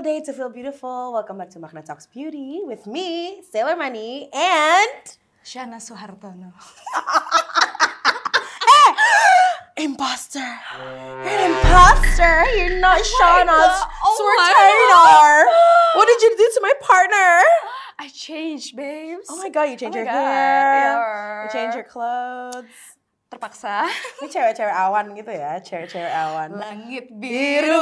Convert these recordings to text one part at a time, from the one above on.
day to feel beautiful. Welcome back to Makna Talks Beauty with me, Sailor Money, and Shana Suhartono. Imposter. You're an imposter. You're not Shauna's Suhartono. What did you do to my partner? I changed, babes. Oh my god, you changed your God. hair. Yeah. You changed your clothes. Terpaksa. Ini cewek-cewek awan gitu ya, cewek-cewek awan. Langit biru,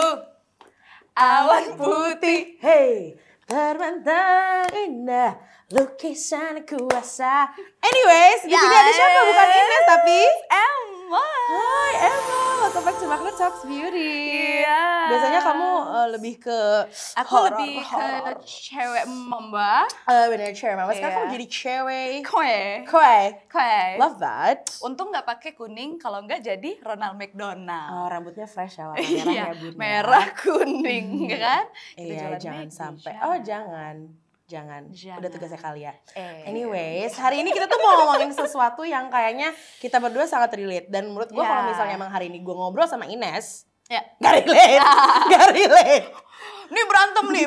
awan putih. Hey, terbentang indah, lukisan kuasa. Anyways, di sini ada siapa? Bukan Ines tapi Emma. Hai Emma, welcome back to Makna Talks Beauty. Iya. Biasanya kamu lebih ke Aku lebih ke cewek mamba. Bener cewek mama. Sekarang Iya. kamu jadi cewek Kue. Love that. Untung nggak pakai kuning, kalau nggak jadi Ronald McDonald. Oh, rambutnya fresh ya, warna merah Iya, ya bunda. merah kuning, ya kan? Kita Iya, jualan jangan Maggi, sampai. jangan. Oh, jangan. Udah tugasnya kali ya. Eh. Anyways, hari ini kita tuh mau ngomongin sesuatu yang kayaknya kita berdua sangat relate. Dan menurut gue Ya. kalau misalnya emang hari ini gue ngobrol sama Ines, Ya. gak relate. Gak relate. Nih berantem nih,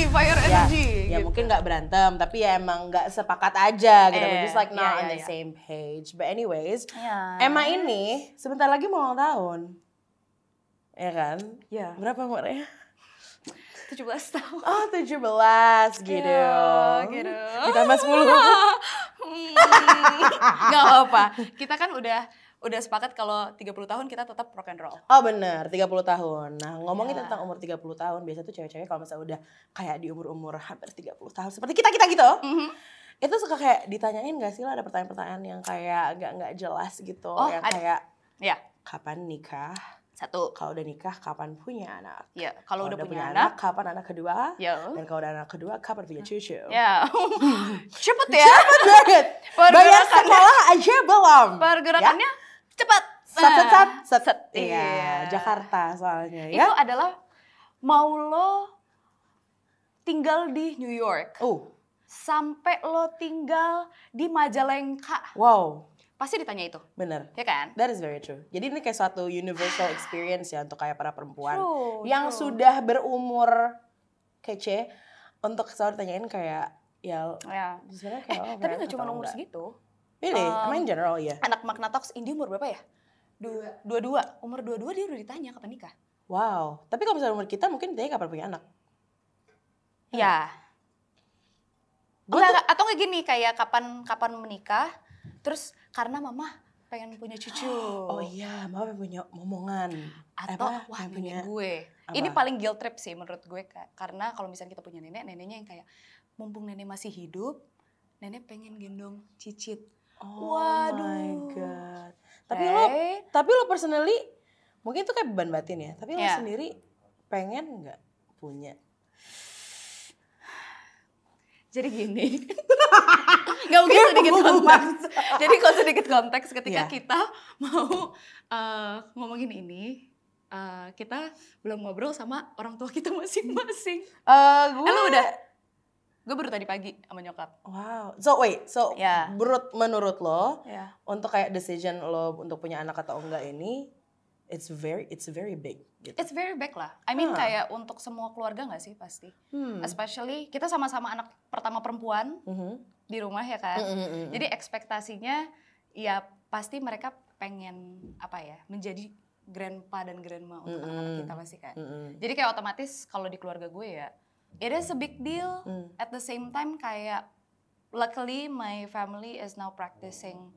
fire energy. Ya gitu. mungkin gak berantem, tapi ya emang gak sepakat aja gitu. We're just like not on the ya. same page. But anyways, Ya. Emma ini sebentar lagi mau ulang tahun. Ya kan? Ya. Berapa umurnya? 17 tahun. Oh 17 gitu. Ya, gitu. Ditambah 10. Gak apa-apa. Kita kan udah sepakat kalau 30 tahun kita tetap rock and roll. Oh bener, 30 tahun. Nah ngomongin Ya. tentang umur 30 tahun, biasa tuh cewek-cewek kalau misalnya udah kayak di umur-umur hampir 30 tahun, seperti kita gitu, itu suka kayak ditanyain gak sih lah, ada pertanyaan-pertanyaan yang kayak nggak jelas gitu, Oh, yang ada. kayak Ya, kapan nikah, satu. kalau udah nikah kapan punya anak, Ya, kalau udah punya anak anak. kapan anak kedua, Ya. dan kalau udah anak kedua kapan punya cucu. Ya. Cepet ya. Cepet banget, bayar sekolah aja belum. Pergerakannya cepat. Set. Iya. Iya, Jakarta soalnya Itu ya. adalah mau lo tinggal di New York. Sampai lo tinggal di Majalengka. Wow, Pasti ditanya itu. bener. Ya kan? That is very true. Jadi ini kayak suatu universal experience ya untuk kayak para perempuan yang True. sudah berumur kece, untuk selalu ditanyain kayak ya Ya. sebenarnya kayak Tapi berapa gak cuma atau umur enggak? segitu. Really? Emang in general ya? Anak Makna Talks Indi umur berapa ya? 22. Umur 22 dia udah ditanya kapan nikah. Wow. Tapi kalau misalnya umur kita mungkin ditanya kapan punya anak. Ya. Gua Enggak, atau nggak gini kayak kapan menikah, terus karena mama pengen punya cucu. Oh iya, mama pengen punya momongan. Atau Apa? wah Pengen nenek punya gue. apa? Ini paling guilt trip sih menurut gue karena kalau misalnya kita punya nenek, neneknya yang kayak mumpung nenek masih hidup, nenek pengen gendong cicit. Oh Waduh. my god. Tapi Right? lo personally mungkin itu kayak beban batin ya. Tapi lo Ya. sendiri pengen nggak punya? Jadi gini, nggak mungkin sedikit konteks. Jadi kalau sedikit konteks ketika Iya. kita mau ngomongin ini, kita belum ngobrol sama orang tua kita masing-masing. Lo udah? Gue baru tadi pagi sama nyokap. Wow. So wait, Ya. menurut lo Ya. untuk kayak decision lo untuk punya anak atau enggak ini, it's very big. Gitu. It's very big lah. I mean kayak untuk semua keluarga nggak sih pasti. Especially kita sama-sama anak pertama perempuan di rumah ya kan. Jadi ekspektasinya ya pasti mereka pengen apa ya menjadi grandpa dan grandma untuk anak-anak kita pasti kan. Jadi kayak otomatis kalau di keluarga gue ya it is a big deal. At the same time kayak luckily my family is now practicing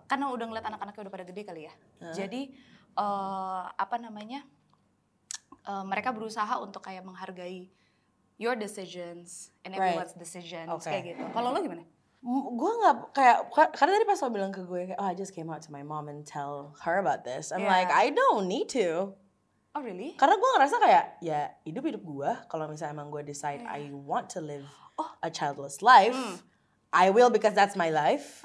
karena udah ngeliat anak-anaknya udah pada gede kali ya. Jadi apa namanya mereka berusaha untuk kayak menghargai your decisions and everyone's decisions kayak gitu. Kalau lo gimana? Gue nggak kayak karena tadi pas lo bilang ke gue, oh I just came out to my mom and tell her about this. I'm like I don't need to. Oh really? Karena gue ngerasa kayak ya hidup gue. Kalau misalnya emang gue decide I want to live a childless life, I will because that's my life.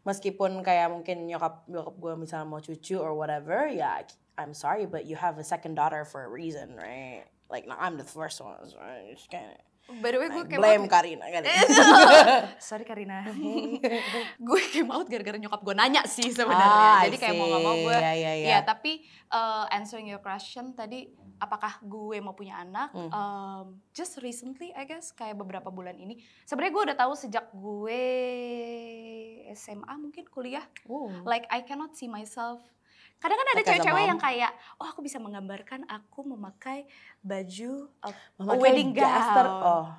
Meskipun kayak mungkin nyokap gue misalnya mau cucu or whatever, ya I'm sorry but you have a second daughter for a reason, right? Like I'm the first one, right? By the way gue came blame out Karina kan. Sorry Karina. Gue came out gara-gara nyokap gue nanya sih sebenarnya. Jadi kayak mau gak mau gue ya tapi answering your question tadi, apakah gue mau punya anak? Just recently I guess, kayak beberapa bulan ini. Sebenarnya gue udah tahu sejak gue SMA mungkin kuliah. Like I cannot see myself. Kadang kan ada cewek-cewek yang kayak, oh aku bisa menggambarkan aku memakai baju wedding gown.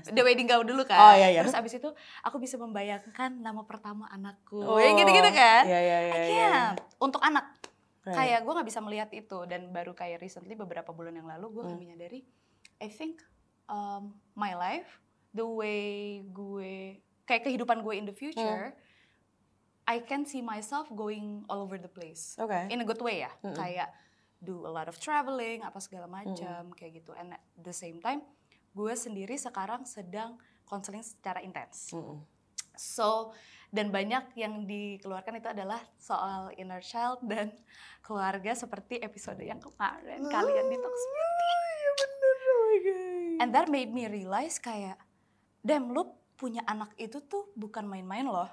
The wedding gown dulu kan. Terus abis itu aku bisa membayangkan nama pertama anakku. Gitu-gitu kan. I can't. Untuk anak. Kayak gue gak bisa melihat itu. Dan baru kayak recently beberapa bulan yang lalu gue menyadari, I think my life, the way gue, kayak kehidupan gue in the future, I can see myself going all over the place, in a good way ya, kayak do a lot of traveling, apa segala macam, kayak gitu. And at the same time, gue sendiri sekarang sedang counseling secara intens. So, dan banyak yang dikeluarkan itu adalah soal inner child dan keluarga seperti episode yang kemarin kalian di Talk Beauty. And that made me realize kayak, damn lu punya anak itu tuh bukan main-main loh.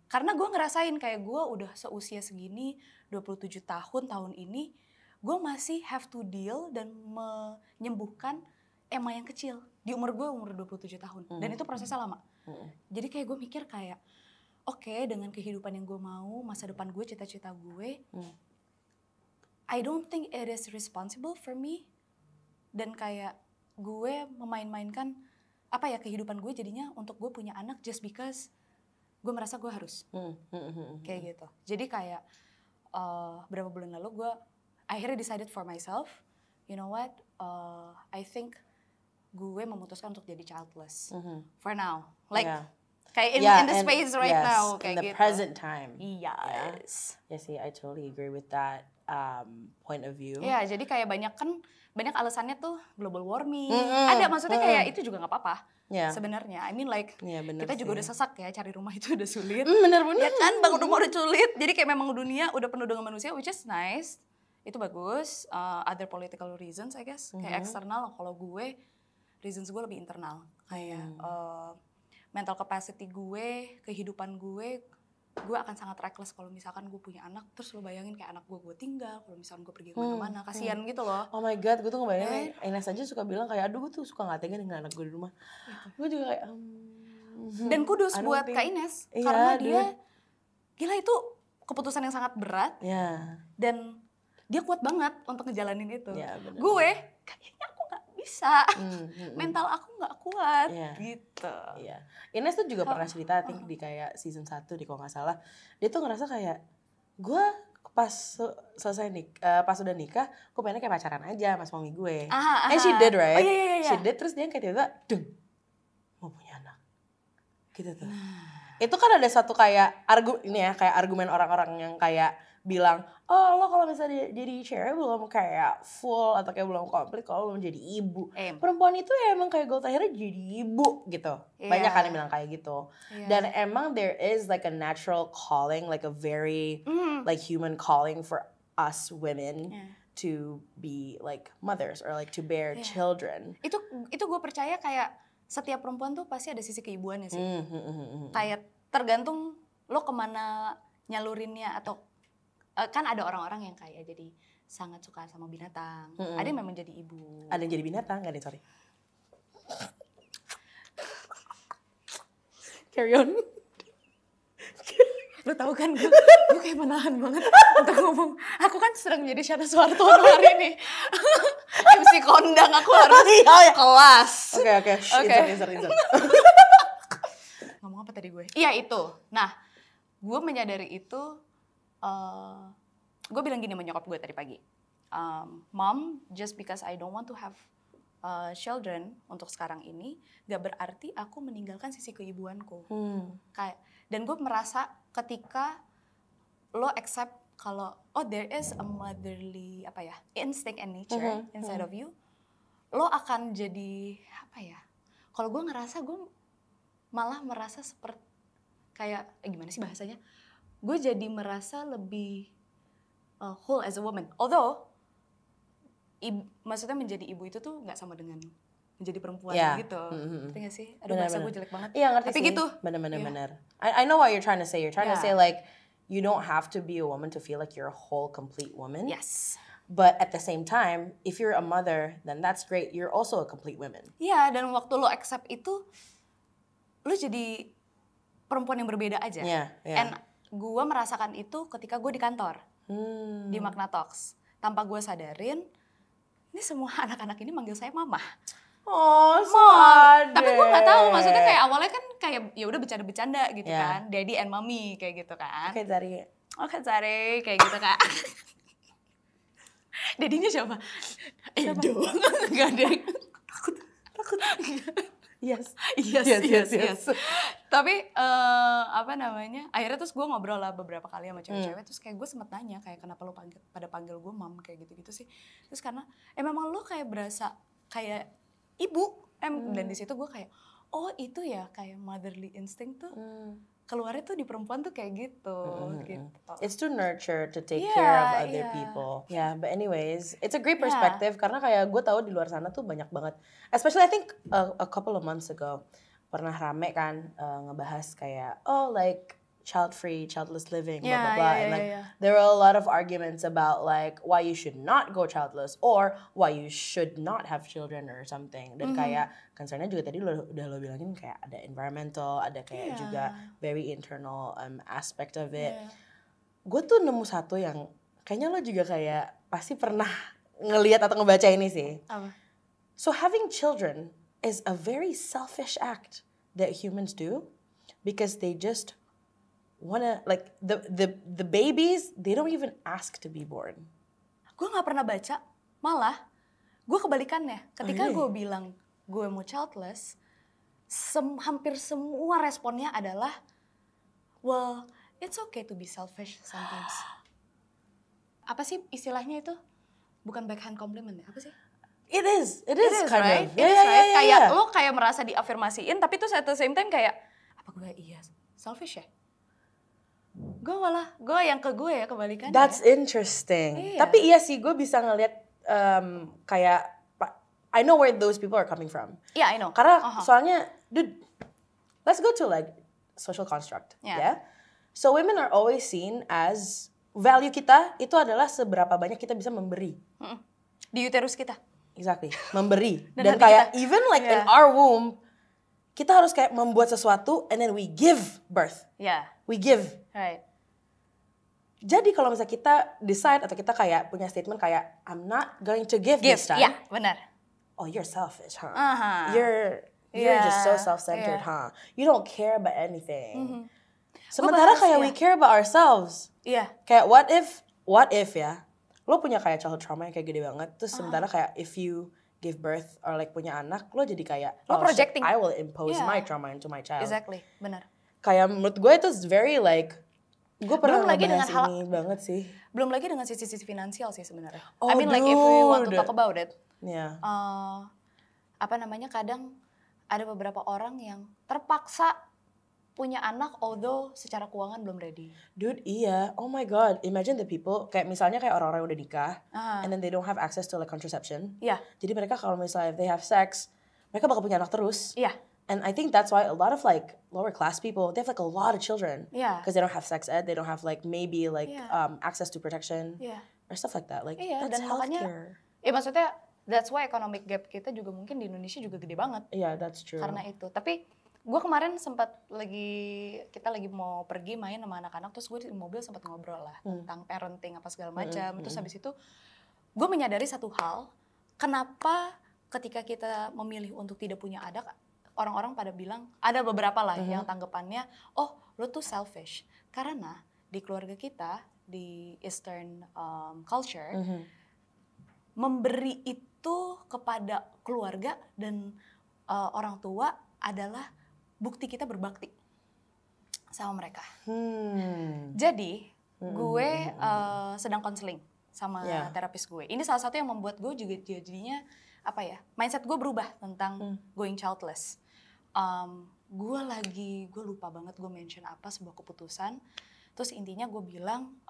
Karena gue ngerasain kayak gue udah seusia segini, 27 tahun ini, gue masih have to deal dan menyembuhkan Emma yang kecil. Di umur 27 tahun. Dan itu prosesnya lama. Jadi kayak gue mikir kayak, oke, dengan kehidupan yang gue mau, masa depan gue, cita-cita gue, I don't think it is responsible for me. Dan kayak gue memain-mainkan kehidupan gue jadinya untuk gue punya anak just because gue merasa gue harus. Kayak gitu. Jadi kayak berapa bulan lalu gue akhirnya decided for myself, you know what, I think gue memutuskan untuk jadi childless. For now. Like, kayak in the space right now. Kayak in the gitu. present time. Yes. Yeah, see, I totally agree with that point of view. Ya, jadi kayak banyak alasannya tuh global warming. Ada, maksudnya kayak itu juga gak apa-apa. Sebenarnya, I mean like kita juga udah sesak ya, cari rumah itu udah sulit. Bener. Ya kan, bangun rumah udah sulit. Jadi kayak memang dunia udah penuh dengan manusia, which is nice. Itu bagus. Other political reasons I guess, kayak eksternal. Kalau gue, reasons gue lebih internal. Kayak mental capacity gue, kehidupan gue akan sangat reckless kalau misalkan gue punya anak, terus lo bayangin kayak anak gue tinggal, kalau misalkan gue pergi kemana-mana, kasihan gitu loh. Oh my god, gue tuh ngebayangin, Ines aja suka bilang kayak, aduh gue tuh suka gak tega dengan anak gue di rumah. Gue juga kayak, dan kudus buat Kak Ines, karena dia, gila itu keputusan yang sangat berat, dan dia kuat banget untuk ngejalanin itu. Gue, kayaknya aku gak bisa, mental aku gak kuat, gitu. Ines tuh juga pernah cerita di kayak season 1 di kalau gak salah. Dia tuh ngerasa kayak, gue pas pas udah nikah, gue pengennya kayak pacaran aja sama suami gue. And she did, right? She did, terus dia kayak tiba-tiba, mau punya anak. Gitu tuh. Itu kan ada satu kayak, kayak argumen orang-orang yang kayak bilang, oh lo kalau misalnya jadi cewek belum kayak full atau kayak belum komplit kalau belum jadi ibu. Perempuan itu ya emang kayak goal akhirnya jadi ibu gitu. Banyak kan yang bilang kayak gitu. Dan emang there is like a natural calling, like a very like human calling for us women to be like mothers or like to bear children. Itu gue percaya kayak setiap perempuan tuh pasti ada sisi keibuannya sih. Kayak tergantung lo kemana nyalurinnya, atau kan ada orang-orang yang kayak jadi sangat suka sama binatang. Ada yang memang jadi ibu. Ada yang jadi binatang, gak ada, sorry. Carry on. Lo tau kan gue kayak menahan banget untuk ngomong. Aku kan sedang menjadi Syahna Suhartono hari ini. MC kondang, aku harus kelas. Oke. Insert. Ngomong apa tadi gue? Iya itu. Nah, gue menyadari itu. Gue bilang gini sama nyokap gue tadi pagi, Mom, just because I don't want to have children untuk sekarang ini, gak berarti aku meninggalkan sisi keibuanku. Dan gue merasa ketika lo accept kalau there is a motherly instinct and nature inside of you, lo akan jadi kalau gue ngerasa gue malah merasa seperti kayak gimana sih bahasanya? Gue jadi merasa lebih whole as a woman. Although, maksudnya menjadi ibu itu tuh gak sama dengan menjadi perempuan gitu. Ngerti gak sih? Aduh bahasa gue jelek banget. Iya ngerti tapi sih. gitu. Bener. I know what you're trying to say. You're trying to say like you don't have to be a woman to feel like you're a whole complete woman. Yes. But at the same time, if you're a mother, then that's great. You're also a complete woman. Iya, dan waktu lo accept itu, lo jadi perempuan yang berbeda aja. And gue merasakan itu ketika gue di kantor. Di Magna Talks. Tanpa gue sadarin, ini semua anak-anak ini manggil saya mama. Oh, sadis. Tapi gue nggak tahu, maksudnya kayak awalnya kan kayak ya udah bercanda-bercanda gitu kan, daddy and mommy kayak gitu kan. Oke, Zari, kayak gitu kan. Daddy-nya siapa? Edo. Gak ada. Takut. Yes. Tapi apa namanya? Akhirnya terus gue ngobrol lah beberapa kali sama cewek-cewek, terus kayak gue sempet nanya kayak kenapa lo pada panggil gue mam kayak gitu-gitu sih. Terus karena memang lo kayak berasa kayak ibu. Dan di situ gue kayak oh itu ya kayak motherly instinct tuh. Keluarnya tuh di perempuan tuh kayak gitu. It's to nurture, to take care of other people. Yeah, but anyways, it's a great perspective karena kayak gue tahu di luar sana tuh banyak banget. Especially I think a couple of months ago pernah rame kan ngebahas kayak like child-free, childless living, blah blah blah. And like there were a lot of arguments about like why you should not go childless or why you should not have children or something. Dan kayak concernnya juga tadi udah lo bilangin kayak ada environmental, ada kayak juga very internal aspect of it. Gue tuh nemu satu yang kayaknya lo juga kayak pasti pernah ngelihat atau ngebaca ini sih. So having children is a very selfish act that humans do because they just wanna like the babies, they don't even ask to be born. Gue nggak pernah baca, malah gue kebalikannya. Ketika gue bilang gue mau childless, hampir semua responnya adalah, well, it's okay to be selfish sometimes. Apa sih istilahnya itu? Bukan backhand compliment ya? Apa sih? It is kind right? of. Yeah. Kayak lo kayak merasa diafirmasiin, tapi terus at the same time kayak, apa gue selfish ya? Gue yang ke gue ya kebalikannya. That's interesting. Tapi iya sih gue bisa ngeliat kayak I know where those people are coming from. Yeah, I know. Karena soalnya, dude, let's go to like social construct, ya. So women are always seen as value kita itu adalah seberapa banyak kita bisa memberi. Di uterus kita. Exactly, memberi. Dan kayak even like in our womb, kita harus kayak membuat sesuatu and then we give birth. We give. Right. Jadi kalau misalnya kita decide atau kita kayak punya statement kayak I'm not going to give this time. Iya, benar. Oh, you're selfish, huh? You're just so self-centered, huh? You don't care about anything. Sementara kayak we care about ourselves. Kayak what if ya? Lo punya kayak childhood trauma yang kayak gede banget. Terus sementara kayak if you give birth or like punya anak, lo jadi kayak lo projecting. I will impose my trauma into my child. Exactly, benar. Kayak menurut gue itu very like gue pernah ngebahas ini banget sih. Belum lagi dengan sisi finansial sih sebenarnya. I mean like if we want to talk about it. Apa namanya kadang ada beberapa orang yang terpaksa punya anak although secara keuangan belum ready. Dude, iya. Oh my god. Imagine the people kayak misalnya kayak orang-orang yang udah nikah and then they don't have access to like contraception. Jadi mereka kalau misalnya if they have sex, mereka bakal punya anak terus. And I think that's why a lot of like lower class people, they have like a lot of children. Because they don't have sex ed, they don't have like maybe like access to protection or stuff like that. Like that's healthcare. Maksudnya that's why economic gap kita juga mungkin di Indonesia juga gede banget. That's true. Karena itu. Tapi gue kemarin kita lagi mau pergi main sama anak-anak, terus gue di mobil sempat ngobrol lah tentang parenting apa segala macam. Terus habis itu gue menyadari satu hal, kenapa ketika kita memilih untuk tidak punya anak, orang-orang pada bilang, ada beberapa lah yang tanggapannya, oh lo tuh selfish. Karena di keluarga kita, di Eastern culture, memberi itu kepada keluarga dan orang tua adalah bukti kita berbakti sama mereka. Jadi gue sedang konseling sama terapis gue. Ini salah satu yang membuat gue juga jadinya mindset gue berubah tentang going childless. Gue lupa banget gue mention apa sebuah keputusan. Terus intinya gue bilang,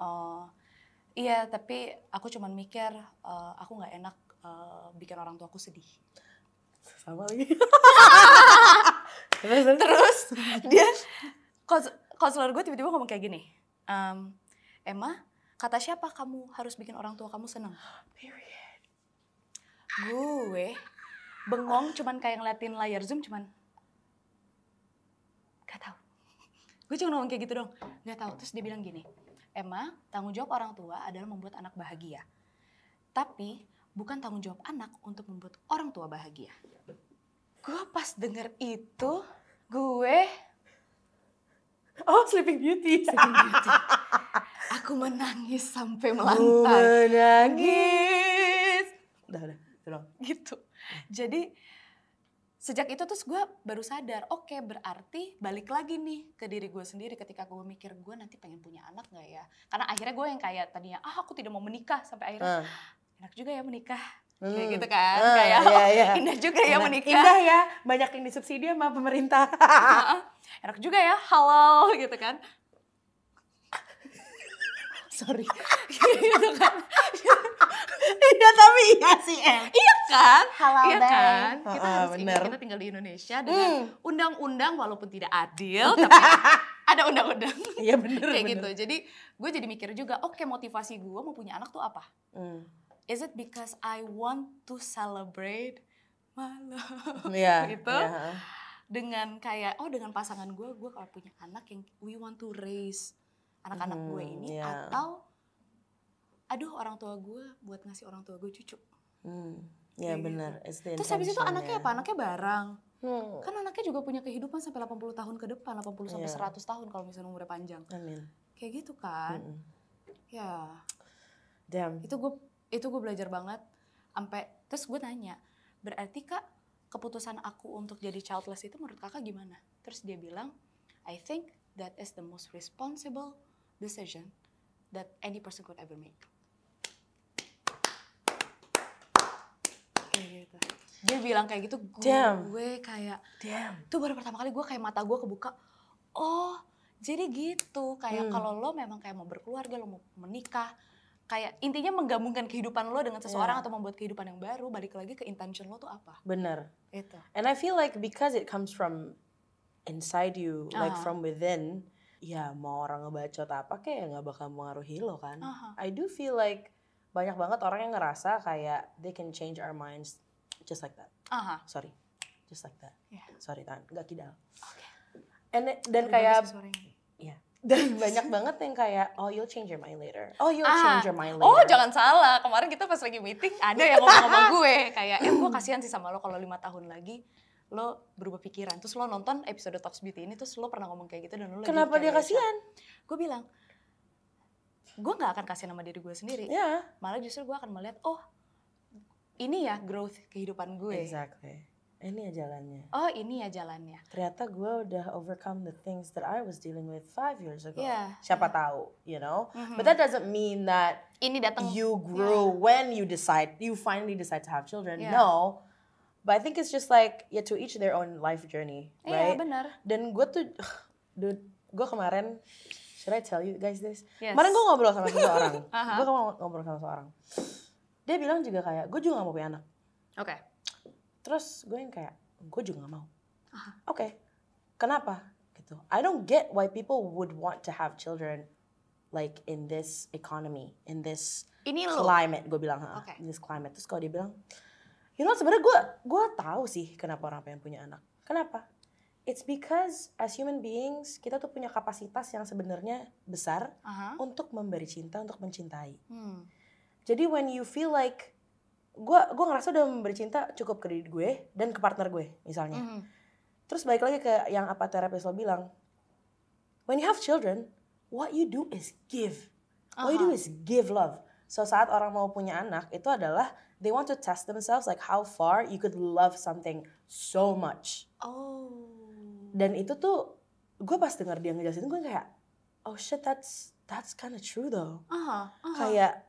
iya tapi aku cuman mikir aku nggak enak bikin orang tua aku sedih. sama lagi. Terus dia konselor gue tiba-tiba ngomong kayak gini, Emma, kata siapa kamu harus bikin orang tua kamu senang? Period. Gue bengong cuman kayak ngeliatin layar Zoom cuman gak tahu. Gue cuma ngomong kayak gitu dong, gak tahu. Terus dia bilang gini, Emma, tanggung jawab orang tua adalah membuat anak bahagia. Tapi bukan tanggung jawab anak untuk membuat orang tua bahagia. Gue pas denger itu, gue Sleeping Beauty. Aku menangis sampai Ku melantai. menangis. Udah. Gitu. Jadi sejak itu terus gue baru sadar, oke, berarti balik lagi nih ke diri gue sendiri ketika gue mikir gue nanti pengen punya anak gak ya? Karena akhirnya gue yang kayak tadinya, aku tidak mau menikah, sampai akhirnya enak juga ya menikah. Kayak gitu kan, kayak indah juga ya menikah. Indah ya, banyak yang disubsidi sama pemerintah. Enak juga ya, halal gitu kan. Sorry. Gitu kan. Iya tapi iya sih Iya kan? Halal iya deh. kan? Kita harus ingat kita tinggal di Indonesia dengan undang-undang walaupun tidak adil, tapi ada undang-undang. Iya bener. Kayak gitu. Jadi gue jadi mikir juga, oke, motivasi gue mau punya anak tuh apa? Is it because I want to celebrate my love? Gitu. Dengan kayak, dengan pasangan gue kalau punya anak yang we want to raise anak-anak gue ini, atau aduh orang tua gue buat ngasih orang tua gue cucu. Ya benar. Gitu. Terus habis itu anaknya apa? Anaknya barang. Kan anaknya juga punya kehidupan sampai 80 tahun ke depan, 80 sampai 100 tahun kalau misalnya umurnya panjang. Amin. Kayak gitu kan. Ya. Damn. Itu gue belajar banget. Terus gue nanya, berarti Kak, keputusan aku untuk jadi childless itu menurut Kakak gimana? Terus dia bilang, I think that is the most responsible decision that any person could ever make. Kayak gitu. Dia bilang kayak gitu, gue kayak, itu baru pertama kali gue kayak mata gue kebuka, oh jadi gitu, kayak kalau lo memang kayak mau berkeluarga, lo mau menikah, kayak intinya menggabungkan kehidupan lo dengan seseorang atau membuat kehidupan yang baru, balik lagi ke intention lo tuh apa. Bener. Itu. And I feel like because it comes from inside you, like from within, ya mau orang ngebacot apa kayak gak bakal mengaruhi lo kan. I do feel like banyak banget orang yang ngerasa kayak they can change our minds just like that. Sorry, just like that. Sorry Tan, gak kidal. Dan kayak, dan banyak banget yang kayak, oh you'll change your mind later. Oh you'll change your mind later. Oh jangan salah, kemarin kita pas lagi meeting ada yang ngomong sama gue kayak, gue kasihan sih sama lo kalau 5 tahun lagi lo berubah pikiran. Terus lo nonton episode Talks Beauty ini, terus lo pernah ngomong kayak gitu dan lo kenapa dia kasihan? Gue bilang, gue gak akan kasihan sama diri gue sendiri. Malah justru gue akan melihat, oh ini ya growth kehidupan gue. Exactly. Ini ya jalannya. Oh ini ya jalannya. Ternyata gue udah overcome the things that I was dealing with 5 years ago. Siapa tahu, you know? But that doesn't mean that ini datang you grew when you finally decide to have children. No. But I think it's just like, to each their own life journey, right? Iya benar. Dan gue tuh, gue kemarin, should I tell you guys this? Kemarin gue ngobrol sama seseorang. Gue ngobrol sama seseorang. Dia bilang juga kayak, gue juga gak mau punya anak. Oke. Terus gue yang kayak, gue juga gak mau. Oke. Kenapa? Gitu. I don't get why people would want to have children like in this economy, in this climate. Gue bilang, in this climate. Terus kalau dia bilang, you know sebenarnya gue tahu sih kenapa orang pengen punya anak. Kenapa? It's because as human beings kita tuh punya kapasitas yang sebenarnya besar untuk memberi cinta, untuk mencintai. Jadi when you feel like gue ngerasa udah memberi cinta cukup ke diri gue dan ke partner gue misalnya. Terus balik lagi ke yang apa terapis lo bilang, when you have children, what you do is give. What you do is give love. So saat orang mau punya anak itu adalah they want to test themselves like how far you could love something so much. Dan itu tuh gue pas denger dia ngejelasin gue kayak, oh shit that's kind of true though. Kayak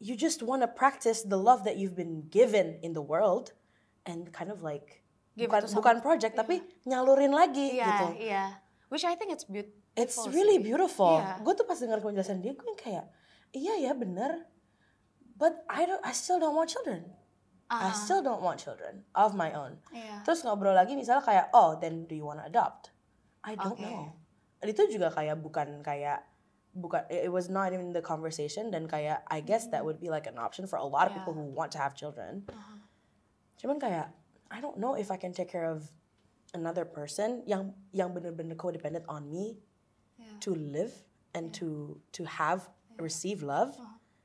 you just want to practice the love that you've been given in the world and kind of like bukan project tapi nyalurin lagi gitu. Which I think it's beautiful. It's really beautiful. Gue tuh pas denger penjelasan dia gue kayak, iya ya bener. But I still don't want children. I still don't want children of my own. Yeah. Terus ngobrol lagi misalnya kayak, oh then do you wanna adopt? I don't know. Dan itu juga kayak bukan, it was not even the conversation, dan kayak I guess that would be like an option for a lot of people who want to have children. Cuman kayak, I don't know if I can take care of another person yang bener-bener codependent on me to live and to have receive love.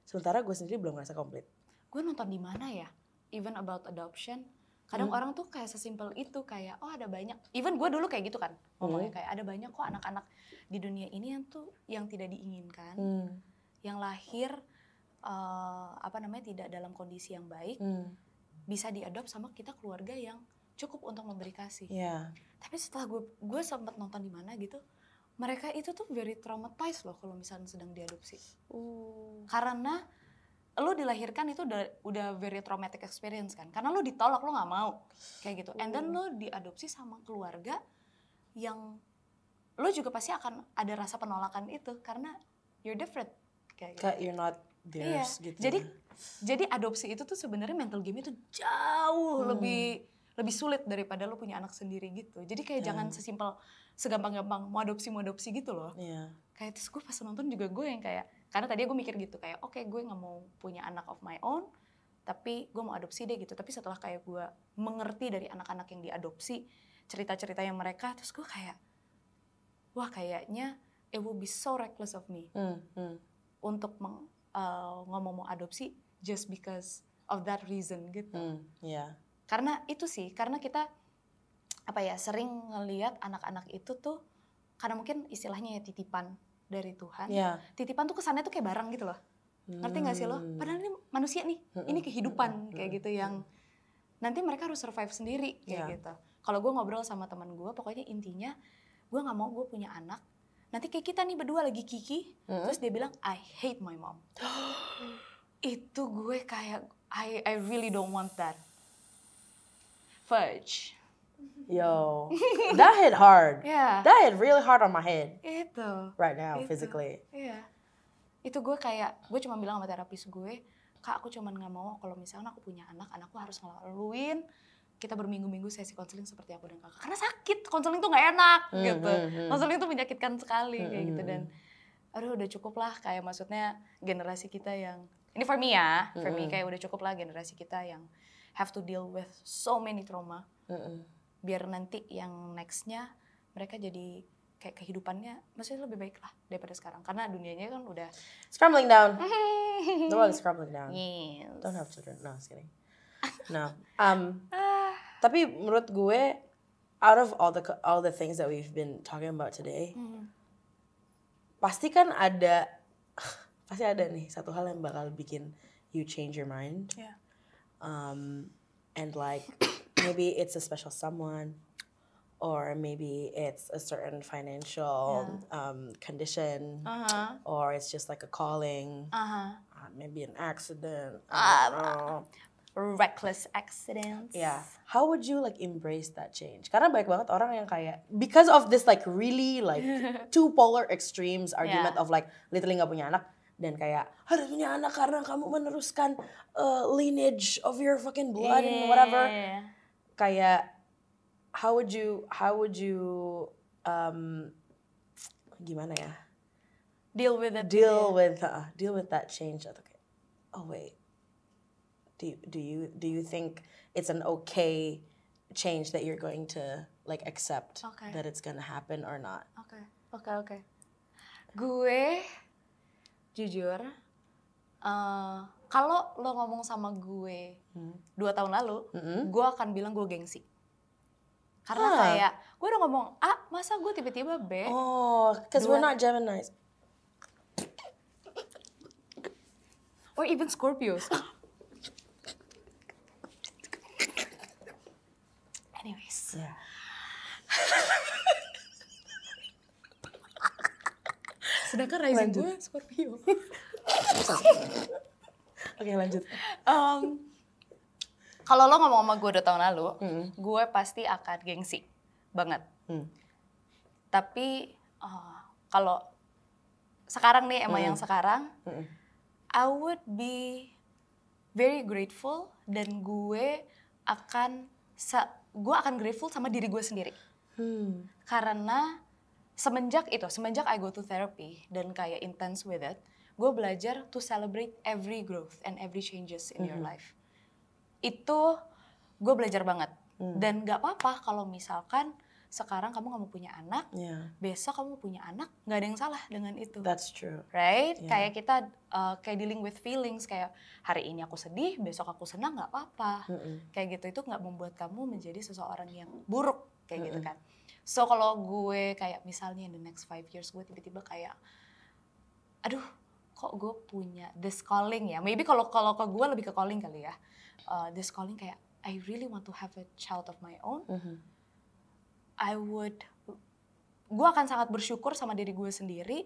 Sementara gue sendiri belum ngerasa komplit. Gue nonton di mana ya? Even about adoption. Kadang orang tuh kayak sesimpel itu, kayak oh ada banyak. Even gue dulu kayak gitu kan ngomongnya, kayak ada banyak kok anak-anak di dunia ini yang tidak diinginkan, yang lahir tidak dalam kondisi yang baik, bisa diadop sama kita keluarga yang cukup untuk memberi kasih. Tapi setelah gue sempat nonton di mana gitu, mereka itu tuh very traumatized loh kalau misalnya sedang diadopsi. Karena lo dilahirkan itu udah very traumatic experience kan, karena lo ditolak, lo nggak mau kayak gitu, and then lo diadopsi sama keluarga yang lo juga pasti akan ada rasa penolakan itu karena you're different kayak gitu. You're not theirs gitu. Jadi adopsi itu tuh sebenarnya mental game itu jauh lebih sulit daripada lo punya anak sendiri gitu. Jadi kayak jangan segampang-gampang mau adopsi gitu loh. Kayak terus gue pas nonton juga gue yang kayak, karena tadi gue mikir gitu kayak oke, gue nggak mau punya anak of my own, tapi gue mau adopsi deh gitu. Tapi setelah kayak gue mengerti dari anak-anak yang diadopsi, cerita-ceritanya mereka, terus gue kayak wah kayaknya it will be so reckless of me untuk ngomong mau adopsi just because of that reason gitu. Karena itu sih, karena kita sering ngelihat anak-anak itu tuh karena mungkin istilahnya ya titipan dari Tuhan. Titipan tuh kesannya tuh kayak barang gitu loh. Ngerti gak sih lo? Padahal ini manusia nih, ini kehidupan kayak gitu yang nanti mereka harus survive sendiri kayak gitu. Kalau gue ngobrol sama teman gue, pokoknya intinya gue gak mau gue punya anak. Nanti kayak kita nih berdua lagi kiki, terus dia bilang I hate my mom. Itu gue kayak I really don't want that. Fudge. Yo, that hit hard. That hit really hard on my head. Itu. Right now, physically. Itu gue cuma bilang sama terapis gue, Kak aku cuma gak mau kalau misalnya aku punya anak, anakku harus ngelaluin kita berminggu-minggu sesi konseling seperti aku dan kakak. Karena sakit, konseling tuh gak enak gitu. Konseling tuh menyakitkan sekali kayak gitu. Dan aduh udah cukup lah, kayak maksudnya generasi kita yang, ini for me ya, for me kayak udah cukup lah generasi kita yang have to deal with so many trauma. Biar nanti yang nextnya mereka jadi kayak kehidupannya maksudnya lebih baik lah daripada sekarang. Karena dunianya kan udah scrambling down. The world is scrambling down. Yes. Don't have children. No, just kidding. No. Tapi menurut gue, out of all the things that we've been talking about today, pasti ada nih satu hal yang bakal bikin you change your mind. And like maybe it's a special someone, or maybe it's a certain financial condition, or it's just like a calling, maybe an accident, I don't know. Reckless accidents. How would you like embrace that change? Karena banyak banget orang yang kayak, because of this like really like two polar extremes argument of like literally gak punya anak, dan kayak harus punya anak karena kamu meneruskan lineage of your fucking blood and whatever. Kayak how would you gimana ya? Deal with it. Deal with that change. Okay. Oh wait. Do you think it's an okay change that you're going to like accept that it's gonna happen or not? Okay. Gue jujur, kalau lo ngomong sama gue 2 tahun lalu, gue akan bilang gue gengsi. Karena kayak gue udah ngomong A, masa gue tiba-tiba B? Oh, because we're not Geminis. Or even Scorpios. Anyways. Sedangkan rising gue Scorpio. Oke, lanjut. Kalau lo ngomong sama gue 2 tahun lalu, gue pasti akan gengsi banget. Tapi kalau sekarang nih emang yang sekarang, I would be very grateful dan gue akan grateful sama diri gue sendiri. Karena semenjak I go to therapy dan kayak intense with it, gue belajar to celebrate every growth and every changes in your life. Itu gue belajar banget. Dan gak apa-apa kalau misalkan sekarang kamu gak mau punya anak, besok kamu punya anak, gak ada yang salah dengan itu. That's true. Right? Kayak kita kayak dealing with feelings, kayak hari ini aku sedih, besok aku senang, gak apa-apa. Kayak gitu, itu gak membuat kamu menjadi seseorang yang buruk, kayak gitu kan. So kalau gue kayak misalnya in the next 5 years, gue tiba-tiba kayak, aduh kok gue punya this calling ya. Maybe kalau ke gue lebih ke calling kali ya. This calling kayak, I really want to have a child of my own. Gue akan sangat bersyukur sama diri gue sendiri.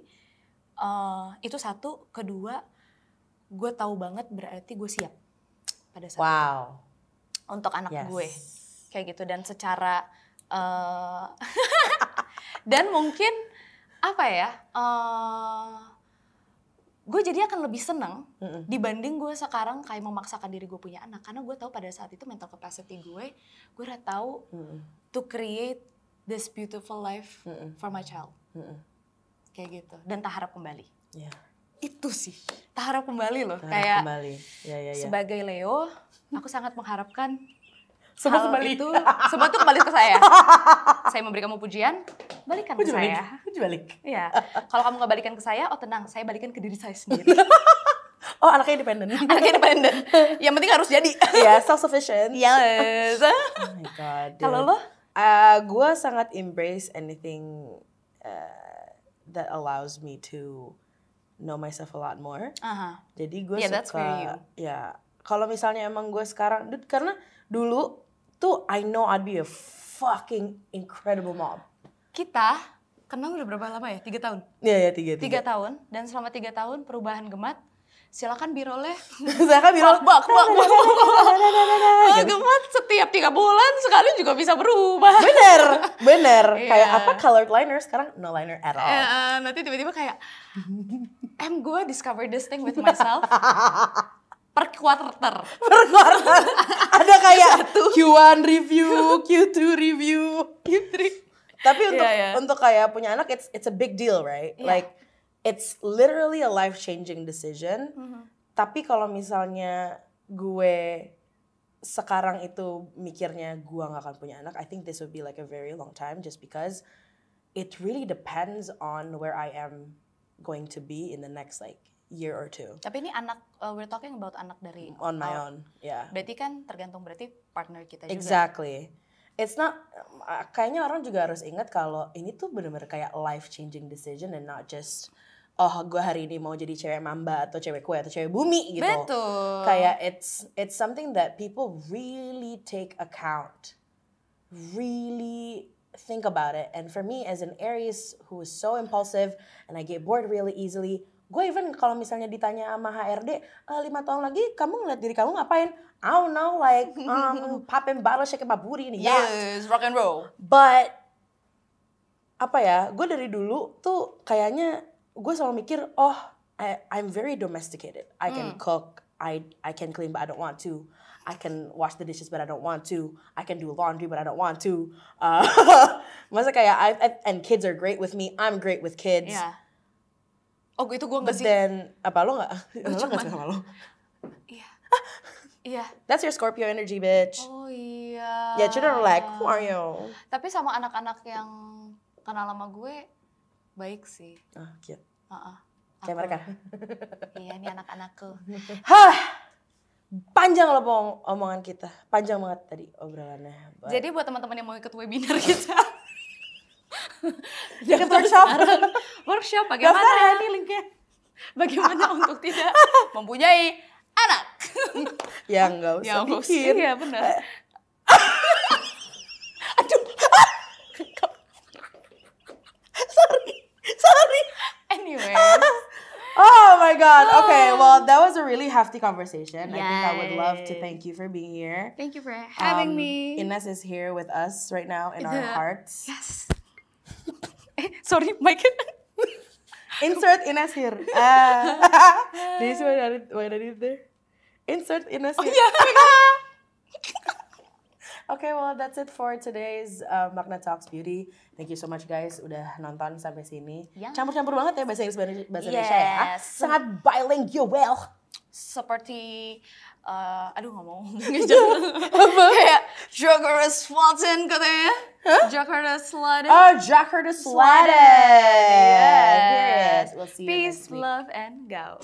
Itu satu. Kedua, gue tahu banget berarti gue siap pada saat itu. Untuk anak gue. Kayak gitu. Dan secara dan mungkin apa ya, gue jadi akan lebih senang dibanding gue sekarang kayak memaksakan diri gue punya anak. Karena gue tahu pada saat itu mental capacity gue udah tahu to create this beautiful life for my child. Kayak gitu. Dan tak harap kembali. Itu sih, tak harap kembali loh. Kayak kembali. Sebagai Leo, aku sangat mengharapkan semua kembali itu, semua itu kembali ke saya. Saya memberi kamu pujian, balikan ke saya. Iya. Kalau kamu nggak balikan ke saya, oh tenang, saya balikan ke diri saya sendiri. Oh, anaknya independen. Yang penting harus jadi. Self-sufficient. Yes. Oh my God. Kalau lo? Gue sangat embrace anything that allows me to know myself a lot more. Jadi gue suka, kalau misalnya emang gue sekarang, karena dulu tuh I know I'd be a fucking incredible mom. Kita kenal udah berapa lama ya? 3 tahun? Iya, 3 tahun. Dan selama 3 tahun perubahan Gemat, silakan birolnya. Silakan birol. Gemat setiap 3 bulan sekali juga bisa berubah. Bener. Kayak apa colored liner, sekarang no liner at all. Nanti tiba-tiba kayak, gue discover this thing with myself. Per quarter. Ada kayak Q1 review, Q2 review, Q3. Tapi untuk kayak punya anak, it's a big deal, right? Like it's literally a life-changing decision. Tapi kalau misalnya gue sekarang itu mikirnya gue gak akan punya anak, I think this would be like a very long time, just because it really depends on where I am going to be in the next like year or 2. Tapi ini anak, we're talking about anak dari on my own, Berarti kan tergantung partner kita juga. Exactly. It's not, kayaknya orang juga harus ingat kalau ini tuh benar-benar kayak life-changing decision and not just, gue hari ini mau jadi cewek mamba atau cewek kue atau cewek bumi gitu. Betul. Kayak it's something that people really take account, really think about it. And for me as an Aries who is so impulsive and I get bored really easily, gue even kalau misalnya ditanya sama HRD, 5 tahun lagi kamu ngeliat diri kamu ngapain? I don't know, like popping bottle, shaking my booty in the yacht. Yes, rock and roll. But apa ya, gue dari dulu tuh kayaknya gue selalu mikir, I'm very domesticated. I can cook, I can clean but I don't want to. I can wash the dishes but I don't want to. I can do laundry but I don't want to. Maksudnya kayak and kids are great with me. I'm great with kids. Yeah. Oh itu gue gak sih. But then, apa lo gak? Lo gak sama lo? Iya. That's your Scorpio energy, bitch. Oh iya. Yeah, children are like, who are you? Tapi sama anak-anak yang kenal sama gue, baik sih. Cute. Kayak mereka. Iya, ini anak-anakku. Panjang loh omongan kita. Panjang banget tadi obrolannya. But... Jadi buat teman-teman yang mau ikut webinar kita. Ikut workshop. Workshop bagaimana? Daftar ya, nih linknya. Bagaimana untuk tidak mempunyai anak? Ya nggak usah mikir. Iya benar. Aduh. Sorry. Anyway. Oh my God. Okay, well that was a really hefty conversation. Yes. I think I would love to thank you for being here. Thank you for having me. Ines is here with us right now in our hearts. Yes. Sorry, Mike. Insert Ines here. Do you see what I did there? Insert in a scene. Oh, iya. Okay, well that's it for today's Magna Talks Beauty. Thank you so much guys udah nonton sampai sini. Yeah. Campur-campur banget ya bahasa Inggris bahasa Indonesia ya. Sangat bilingual. Seperti aduh nggak mau kayak Jakarta Selatan katanya. Jakarta Selatan. Oh, Jakarta Selatan. Yes. We'll see you Peace, next week. love, and go.